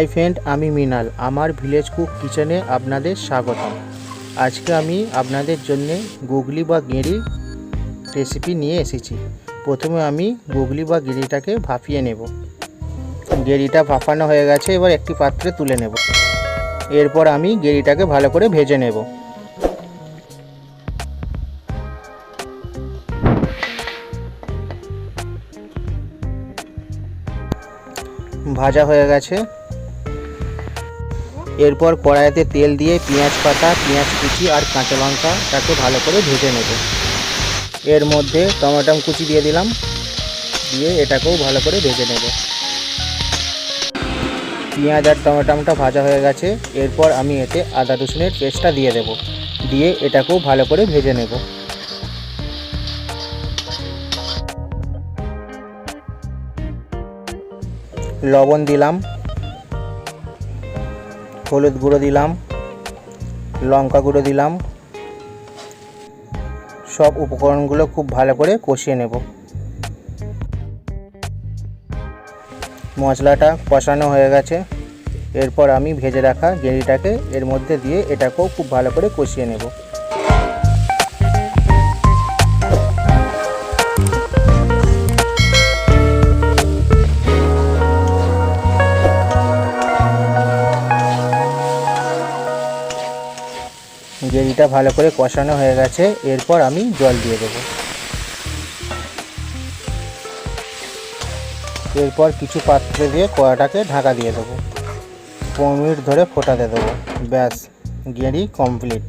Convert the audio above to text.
Hi friend, আমি মৃণাল। আমার village cook কিচেনে আপনাদের স্বাগতম। আজকে আমি আপনাদের জন্য গুগলি বা গেঁড়ি রেসিপি নিয়ে এসেছি। প্রথমে আমি গুগলি বা গেঁড়িটাকে ভাপিয়ে নেব। গেঁড়িটা ভাপানো হয়ে গেছে, এবার একটি পাত্রে তুলে নেব। এরপর আমি গেঁড়িটাকে ভালো করে ভেজে নেব। ভাজা হয়ে গেছে। এরপর কড়াইতে তেল দিয়ে পেঁয়াজ পাতা, পেঁয়াজ কুচি আর কাঁচা লঙ্কাটাকে ভালো করে ভেজে নেব। এর মধ্যে টমেটো কুচি দিয়ে দিলাম, দিয়ে এটাকেও ভালো করে ভেজে নেব। পেঁয়াজ আর টমেটোটা ভাজা হয়ে গেছে। এরপর আমি এতে আদা রসুনের পেস্টটা দিয়ে দেব, দিয়ে এটাকেও ভালো করে ভেজে নেব। লবণ দিলাম, হলুদ গুঁড়ো দিলাম, লঙ্কা গুঁড়ো দিলাম। সব উপকরণগুলো খুব ভালো করে কষিয়ে নেব। মশলাটা কষানো হয়ে গেছে। এরপর আমি ভেজে রাখা গেঁড়িটাকে এর মধ্যে দিয়ে এটাকেও খুব ভালো করে কষিয়ে নেব। গেঁড়িটা ভালো করে কষানো হয়ে গেছে। এরপর আমি জল দিয়ে দেব। এরপর কিছু পাত্রে দিয়ে কড়াটাকে ঢাকা দিয়ে দেবো। 15 মিনিট ধরে ফোটাতে দেবো। ব্যাস, গেঁড়ি কমপ্লিট।